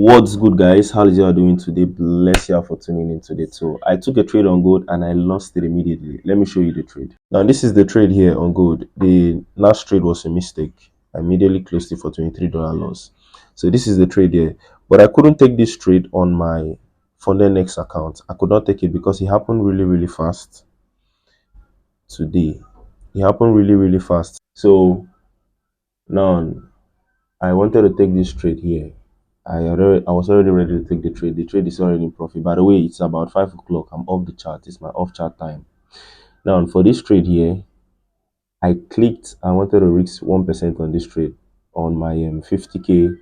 What's good, guys? How is you all doing today? Bless you all for tuning in today. So I took a trade on gold and I lost it immediately. Let me show you the trade. Now this is the trade here on gold. The last trade was a mistake. I immediately closed it for $23 loss. So this is the trade here, but I couldn't take this trade on my fundednext account. I could not take it because it happened really fast today. It happened really fast. So now I wanted to take this trade here. I was already ready to take the trade. The trade is already in profit. By the way, it's about 5 o'clock. I'm off the chart. It's my off chart time. Now for this trade here, I clicked. I wanted to risk 1% on this trade on my 50K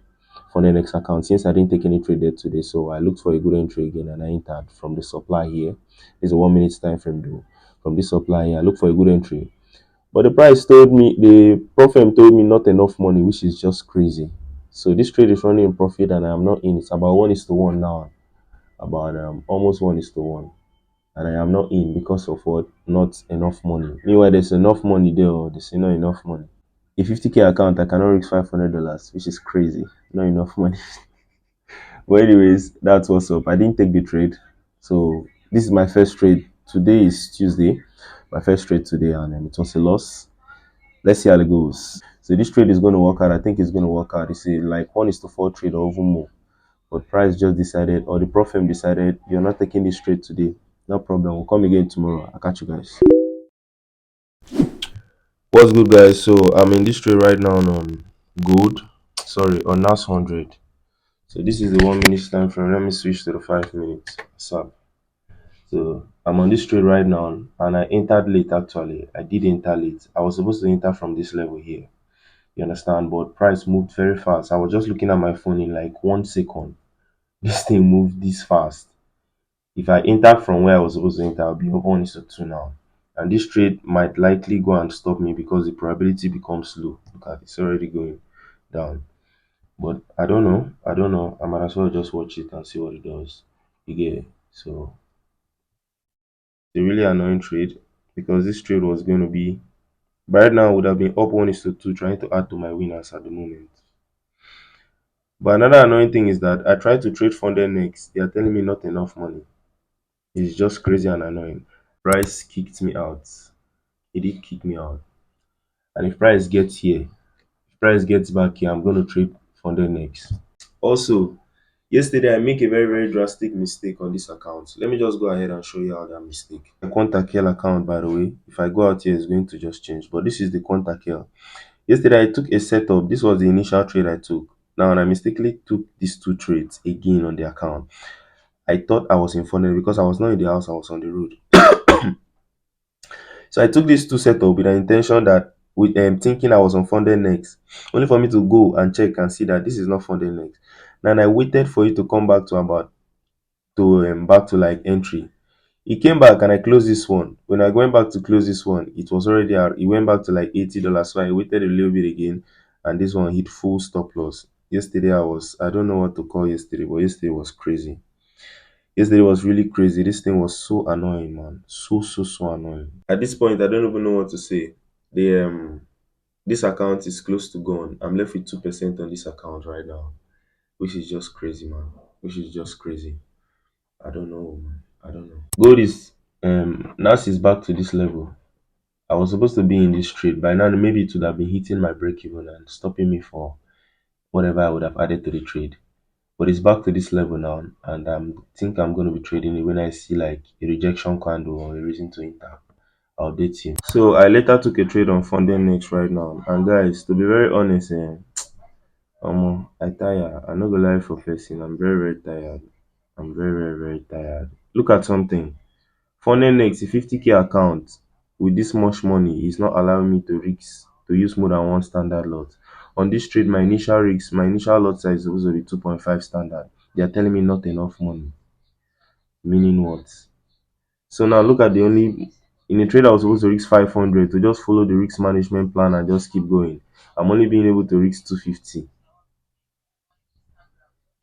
for the next account since I didn't take any trade there today. So I looked for a good entry again and I entered from the supply here. There's a 1 minute time frame though. From this supply here, I look for a good entry. But the prof firm told me not enough money, which is just crazy. So this trade is running in profit and I am not in. It's about 1:1 now. About almost 1:1. And I am not in because of what? Not enough money. Meanwhile, there's enough money there, or there's not enough money. A 50K account, I cannot risk $500, which is crazy. Not enough money. But anyways, that's what's up. I didn't take the trade. So this is my first trade. Today is Tuesday. My first trade today, and it was a loss. Let's see how it goes. So this trade is going to work out. I think it's going to work out. It's a like 1:4 trade or even more. But price just decided, or the prof firm decided, you're not taking this trade today. No problem. We'll come again tomorrow. I'll catch you guys. What's good, guys? So I'm in this trade right now on gold. Sorry, on NAS 100. So this is the 1 minute time frame. Let me switch to the 5 minutes. So I'm on this trade right now, and I entered late actually. I did enter late. I was supposed to enter from this level here. You understand? But price moved very fast. I was just looking at my phone in like 1 second. This thing moved this fast. If I entered from where I was supposed to enter, I'll be up 1:2 now. And this trade might likely go and stop me because the probability becomes low. Look at it, it's already going down. But I don't know. I don't know. I might as well just watch it and see what it does. You get it? So it's a really annoying trade because this trade was going to be right now would have been up 1:2 trying to add to my winners at the moment. But another annoying thing is that I tried to trade fundednext. They are telling me not enough money. It's just crazy and annoying. Price kicked me out. It did kick me out. And if price gets here, if price gets back here, I'm going to trade fundednext. Also, yesterday I make a very drastic mistake on this account. Let me just go ahead and show you how that mistake. The Quantakel account, by the way, if I go out here, it's going to just change. But this is the Quantakel. Yesterday I took a setup. This was the initial trade I took. Now, and I mistakenly took these two trades again on the account. I thought I was in funded because I was not in the house, I was on the road. So I took these two setup with the intention that with thinking I was on fundednext, only for me to go and check and see that this is not fundednext. Then I waited for it to come back to back to like entry. It came back and I closed this one. When I went back to close this one, it was already out. It went back to like $80. So I waited a little bit again, and this one hit full stop loss. Yesterday I don't know what to call yesterday, but yesterday was crazy. Yesterday was really crazy. This thing was so annoying, man. So annoying. At this point, I don't even know what to say. The This account is close to gone. I'm left with 2% on this account right now, which is just crazy, man. Which is just crazy. I don't know, man. I don't know. Gold is NAS is back to this level. I was supposed to be in this trade by now. Maybe it would have been hitting my break even and stopping me for whatever I would have added to the trade. But it's back to this level now, and I think I'm going to be trading it when I see like a rejection candle or a reason to enter. I'll update you. So I later took a trade on fundednext right now, and guys, to be very honest, I tire. I'm not gonna lie for person. I'm very tired. I'm very tired. Look at something. Fundednext, a 50K account with this much money is not allowing me to use more than one standard lot. On this trade, my initial lot size is supposed to be 2.5 standard. They are telling me not enough money. Meaning what? So now look at the only in a trade I was supposed to risk 500 to just follow the risk management plan and just keep going. I'm only being able to risk 250.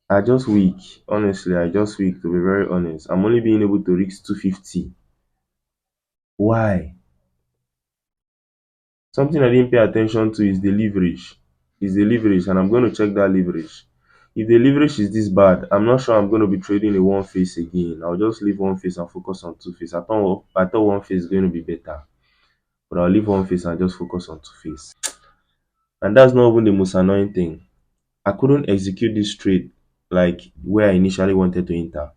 I just weak. Honestly, I just weak to be very honest. I'm only being able to risk 250. Why? Something I didn't pay attention to is the leverage. Is the leverage, and I'm going to check that leverage. If the leverage is this bad, I'm not sure I'm going to be trading a one face again. I'll just leave one face and focus on two face. I thought one face is going to be better, but I'll leave one face and just focus on two face. And that's not even the most annoying thing. I couldn't execute this trade like where I initially wanted to enter.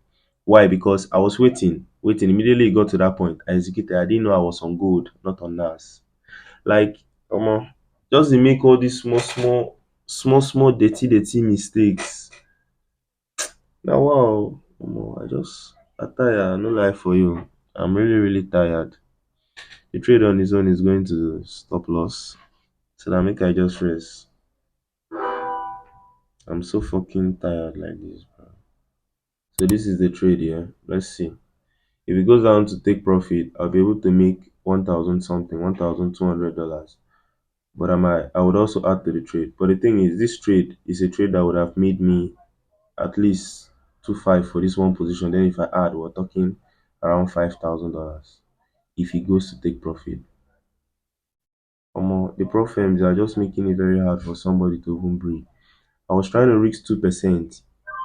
Why? Because I was waiting. Immediately it got to that point, I executed. I didn't know I was on gold, not on NAS. Like, just dey make all these small dirty mistakes. Now, wow, I tire. No lie for you. I'm really tired. The trade on its own is going to stop loss. So that make I just rest. I'm so fucking tired like this, bro. So this is the trade here. Let's see. If it goes down to take profit, I'll be able to make 1,000 something, $1,200. But I would also add to the trade. But the thing is, this trade is a trade that would have made me at least 2.5 for this one position. Then if I add, we're talking around $5,000 if it goes to take profit. The pro firms are just making it very hard for somebody to even breathe. I was trying to risk 2%.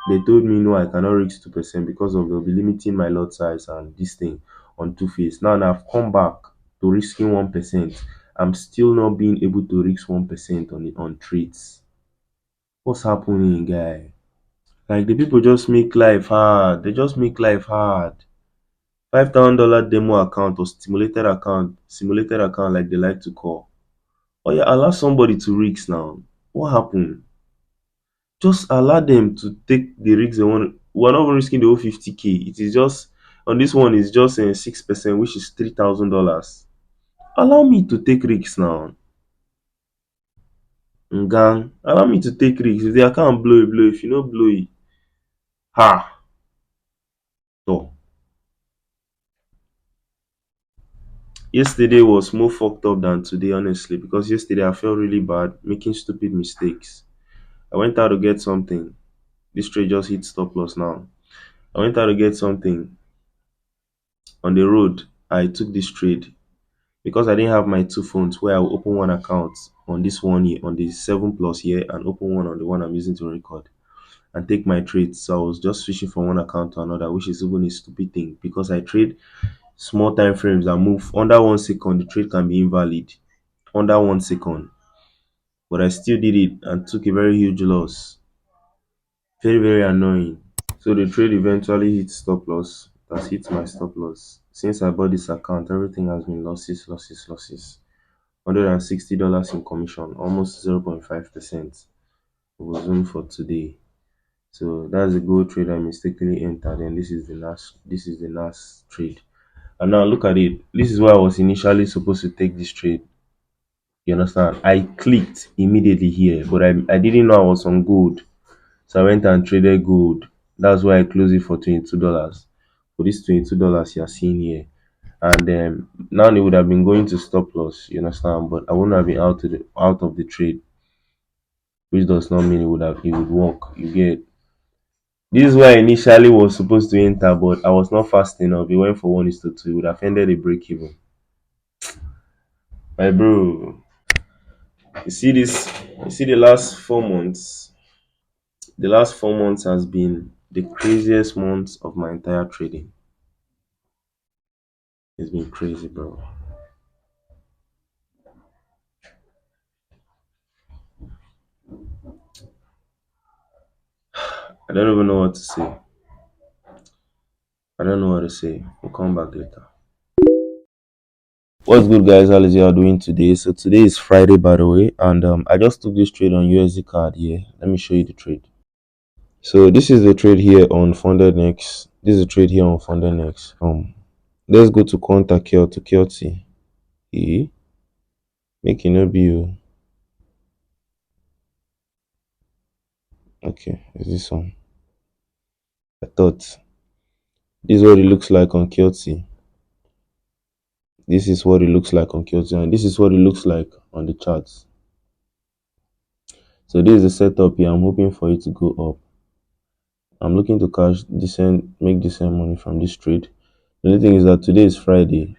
They told me no, I cannot risk 2% because of they'll be limiting my lot size and this thing on two face. Now I've come back to risking 1%. I'm still not being able to risk 1% on trades. What's happening, guy? Like the people just make life hard. They just make life hard. $5,000 demo account or simulated account like they like to call. Oh yeah, allow somebody to risk now. What happened? Just allow them to take the risk they want. We're not even risking the whole 50K. It is just on this one is just 6%, which is $3,000. Allow me to take risks now. Ngang. Allow me to take risks. If the account blow it, blow. If you not blow it, ha. So yesterday was more fucked up than today, honestly, because yesterday I felt really bad making stupid mistakes. I went out to get something. This trade just hit stop loss now. I went out to get something on the road. I took this trade because I didn't have my two phones where I will open one account on this one year, on the 7 plus year, and open one on the one I'm using to record and take my trades. So I was just switching from one account to another, which is even a stupid thing because I trade small time frames that move under 1 second. The trade can be invalid under 1 second, but I still did it and took a very huge loss. Very annoying. So the trade eventually hit stop loss. It has hit my stop loss. Since I bought this account, everything has been losses. $160 in commission, almost 0.5% was in for today. So that's a gold trade I mistakenly entered, and this is the last trade. And now look at it. This is where I was initially supposed to take this trade. You understand? I clicked immediately here, but I didn't know I was on gold. So I went and traded gold. That's why I closed it for $22. For this $22 you're seeing here. And now it would have been going to stop loss, you understand? But I wouldn't have been out of the trade, which does not mean it would work. You get this is where I initially was supposed to enter, but I was not fast enough. It went for 1:2. It would have ended a break even. My bro, you see this? You see the last 4 months? The last 4 months has been the craziest months of my entire trading. It's been crazy, bro. I don't even know what to say. I don't know what to say. We'll come back later. What's good, guys? How is y'all doing today? So today is Friday, by the way, and I just took this trade on USD CAD here. Let me show you the trade. So this is the trade here on fundednext. This is the trade here on fundednext. Let's go to contact to Kelty. Make it no be you. Okay, is this one? I thought this is what it looks like on Kelty. This is what it looks like on Kelty, and this is what it looks like on the charts. So this is the setup here. I'm hoping for it to go up. I'm looking to make decent money from this trade. The only thing is that today is Friday,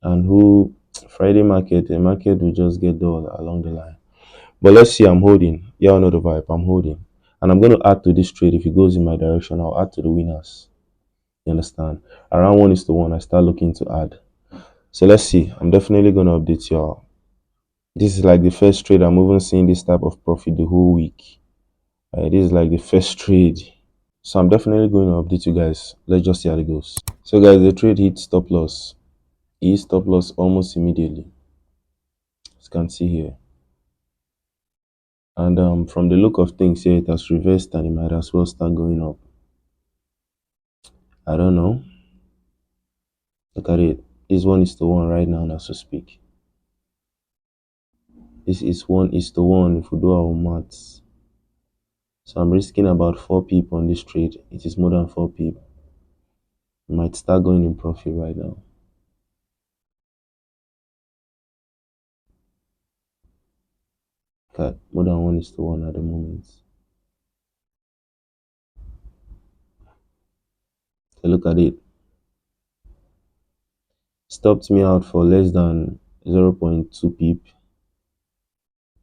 and Friday market, the market will just get dull along the line. But let's see. I'm holding. Y'all know the vibe. I'm holding. And I'm going to add to this trade. If it goes in my direction, I'll add to the winners. You understand? Around 1:1, I start looking to add. So let's see. I'm definitely going to update y'all. This is like the first trade I'm even seeing this type of profit the whole week. This is like the first trade. So I'm definitely going to update you guys. Let's just see how it goes. So guys, the trade hit stop loss. It hit stop loss almost immediately. As you can see here. And from the look of things here, it has reversed and it might as well start going up. I don't know. Look at it. This one is the one right now as we speak. This is 1:1 if we do our maths. So I'm risking about 4 pip on this trade. It is more than 4 pip. Might start going in profit right now. Okay, more than 1:1 at the moment. So look at it. Stopped me out for less than 0.2 pip.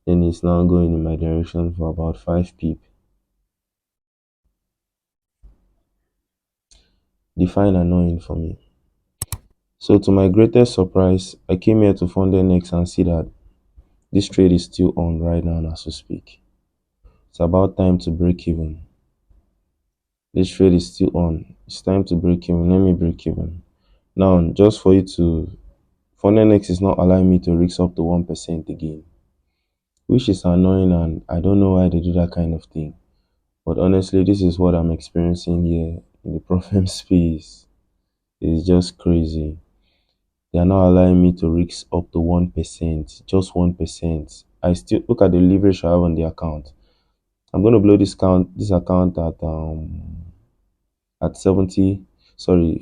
Then it's now going in my direction for about 5 pip. Define annoying for me. So to my greatest surprise, I came here to fundednext and see that this trade is still on right now as we speak. It's about time to break even. This trade is still on. It's time to break even. Let me break even. Now, just for you to, fundednext is not allowing me to risk up to 1% again, which is annoying, and I don't know why they do that kind of thing. But honestly, this is what I'm experiencing here in the profit space. It's just crazy. They are not allowing me to risk up to 1%, just 1%. I still look at the leverage I have on the account. I'm going to blow this account at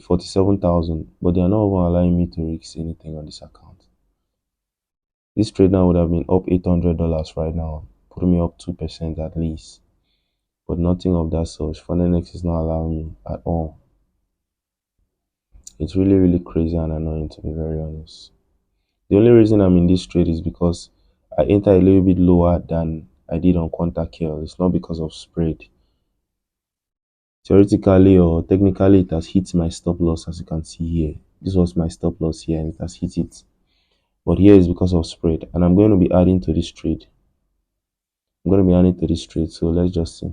47,000, but they are not even allowing me to risk anything on this account. This trade now would have been up $800 right now, putting me up 2% at least, but nothing of that sort. fundednext is not allowing me at all. It's really, really crazy and annoying, to be very honest. The only reason I'm in this trade is because I entered a little bit lower than I did on QuantaKL. It's not because of spread. Theoretically or technically, it has hit my stop loss, as you can see here. This was my stop loss here and it has hit it. But here is because of spread, and I'm going to be adding to this trade. So let's just see.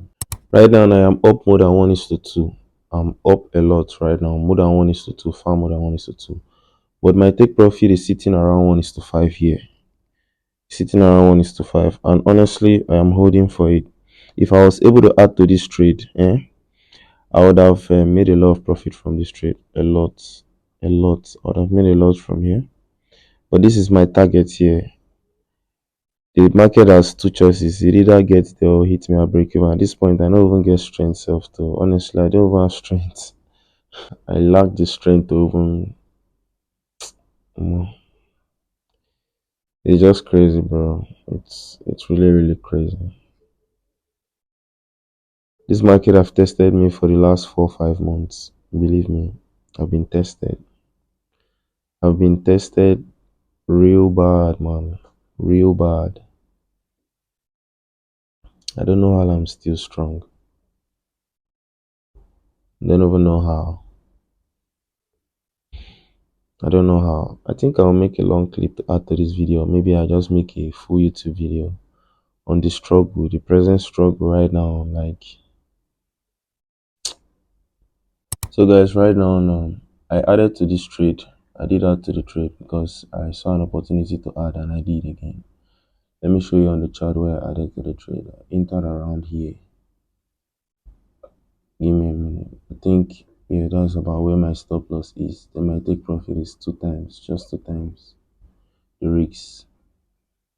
Right now, I am up more than 1:2. I'm up a lot right now, more than 1:2, far more than 1:2. But my take profit is sitting around 1:5 here. Sitting around 1:5, and honestly, I am holding for it. If I was able to add to this trade, I would have made a lot of profit from this trade. A lot. I would have made a lot from here. But this is my target here. The market has two choices. It either gets there or hit me at break even. At this point, I don't even get strength self to. Honestly, I don't even have strength. I lack the strength to even. It's just crazy, bro. It's really, really crazy. This market have tested me for the last 4 or 5 months. Believe me, I've been tested. I've been tested real bad, man. Real bad. I don't know how I'm still strong. I don't even know how. I don't know how. I think I'll make a long clip to add to this video. Maybe I'll just make a full YouTube video on the struggle, the present struggle right now. Like, so guys, right now, I added to this trade. I did add to the trade because I saw an opportunity to add and I did again. Let me show you on the chart where I added to the trade. I entered around here. Give me a minute. I think, yeah, that's about where my stop loss is. Then my take profit is 2 times, just 2 times the risks.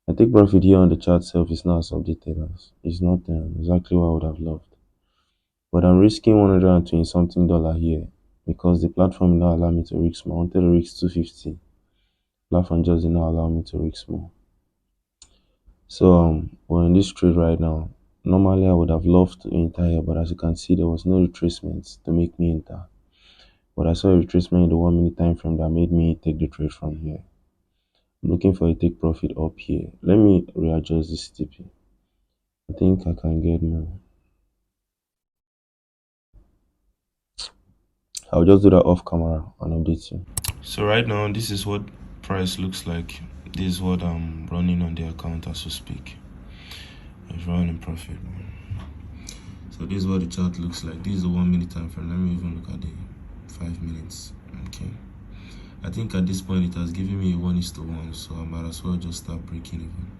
My take profit here on the chart itself is not as updated as. It's not exactly what I would have loved. But I'm risking 120 something dollar here because the platform did not allow me to risk more. I wanted to risk 250. Platform just did not allow me to risk more. So we're in this trade right now. Normally I would have loved to enter here, but as you can see, there was no retracement to make me enter. But I saw a retracement in the 1 minute time frame that made me take the trade from here. I'm looking for a take profit up here. Let me readjust this TP. I think I can get more. I'll just do that off camera and update you. So right now, this is what price looks like. This is what I'm running on the account as we speak. It's running profit. So this is what the chart looks like. This is the 1 minute time frame. Let me even look at the 5 minutes. Okay. I think at this point it has given me a 1:1, so I might as well just start breaking even.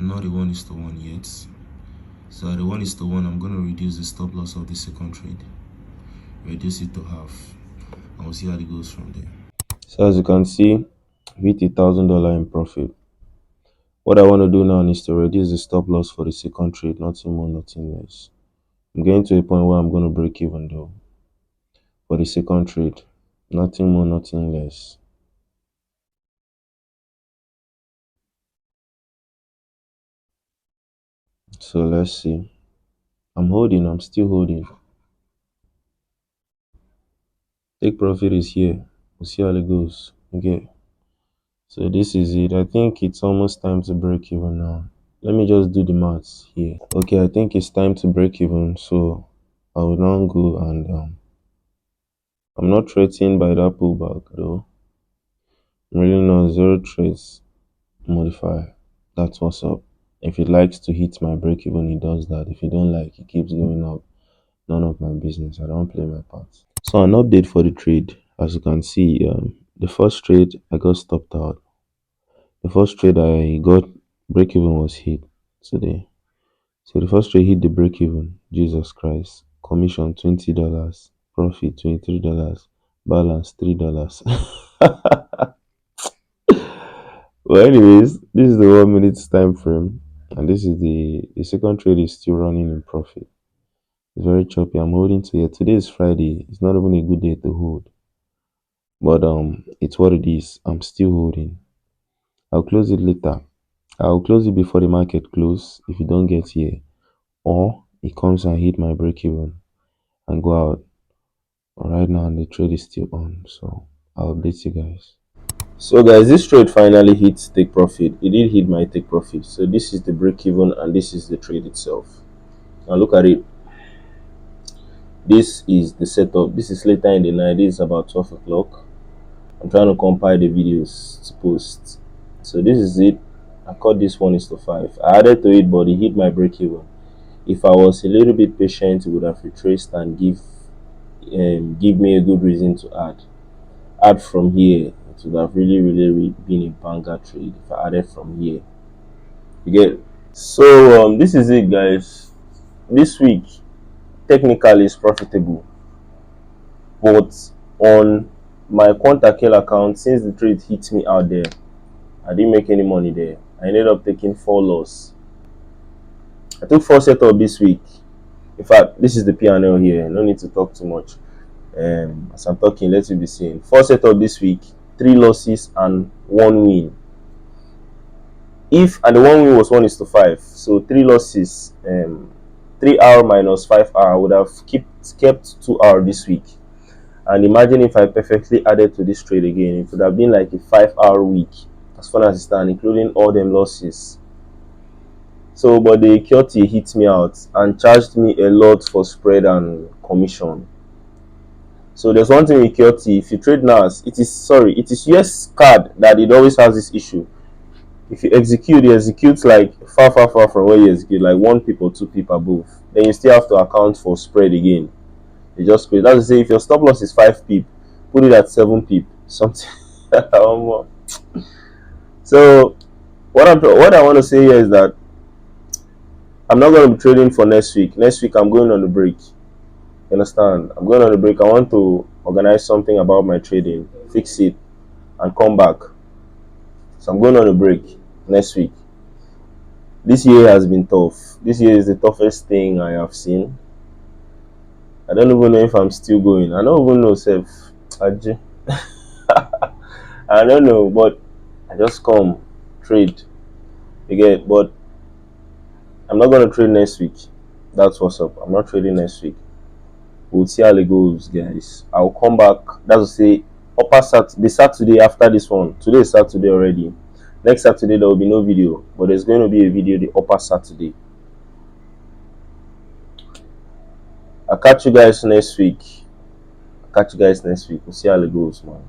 Not a 1:1 yet. So at the 1:1, I'm going to reduce the stop loss of the second trade. Reduce it to half. And we'll see how it goes from there. So as you can see, hit $1,000 in profit. What I want to do now is to reduce the stop loss for the second trade, nothing more, nothing less. I'm getting to a point where I'm going to break even though. For the second trade, nothing more, nothing less. So let's see. I'm still holding. Take profit is here. We'll see how it goes. Okay. So this is it. I think it's almost time to break even now. Let me just do the maths here. Okay, I think it's time to break even. So I will now go and I'm not threatened by that pullback though. Really not. Zero trades modify. That's what's up. If it likes to hit my break even, it does that. If you don't like, it keeps going up. None of my business. I don't play my part. So an update for the trade. As you can see, the first trade I got stopped out. The first trade I got break even was hit today. So the first trade hit the break even. Jesus Christ. Commission $20. Profit $23. Balance $3. Well, anyways, this is the 1 minute time frame, and this is the second trade is still running in profit. It's very choppy. I'm holding to it. Today is Friday. It's not even a good day to hold, but it's what it is. I'm still holding. I'll close it later. I'll close it before the market close if you don't get here, or it comes and hit my break even and go out. But right now the trade is still on, so I'll update you guys. So guys, this trade finally hit take profit. It did hit my take profit. So this is the break even and this is the trade itself. Now look at it. This is the setup. This is later in the night. This is about 12 o'clock. I'm trying to compile the videos to post. So this is it. I caught this 1:5. I added to it, but it hit my break even. If I was a little bit patient, it would have retraced and give me a good reason to add from here. It would have really been a banger trade if I added from here. You get. So this is it, guys. This week technically is profitable, but on my Quantakill account, since the trade hit me out there, I didn't make any money there. I ended up taking 4 loss. I took 4 setup this week. In fact, this is the P&L here. No need to talk too much. As I'm talking, let me be saying 4 setup this week, 3 losses and 1 win. And the 1 win was 1:5, so 3 losses, 3 hour minus 5 hour, I would have kept 2 hour this week. And imagine if I perfectly added to this trade again, it would have been like a 5-hour week as far as it stands, including all them losses. So, but the QT hit me out and charged me a lot for spread and commission. So there's one thing with QT. If you trade NAS, it is US CAD that it always has this issue. If you execute like far from where you execute, like 1 pip or 2 pip above, then you still have to account for spread again. They just create. That's to say, if your stop loss is 5 pip, put it at 7 pip, something. So what I want to say here is that I'm not going to be trading for next week. Next week I'm going on a break. You understand? I'm going on a break. I want to organize something about my trading, fix it, and come back. So I'm going on a break next week. This year has been tough. This year is the toughest thing I have seen. I don't even know if I'm still going. I don't even know self. I don't know, but I just come trade again. But I'm not gonna trade next week. That's what's up. I'm not trading next week. We'll see how it goes, guys. I'll come back. That's to say, the Saturday after this one. Today is Saturday already. Next Saturday there will be no video, but there's going to be a video the upper Saturday. I'll catch you guys next week. We'll see how it goes, man.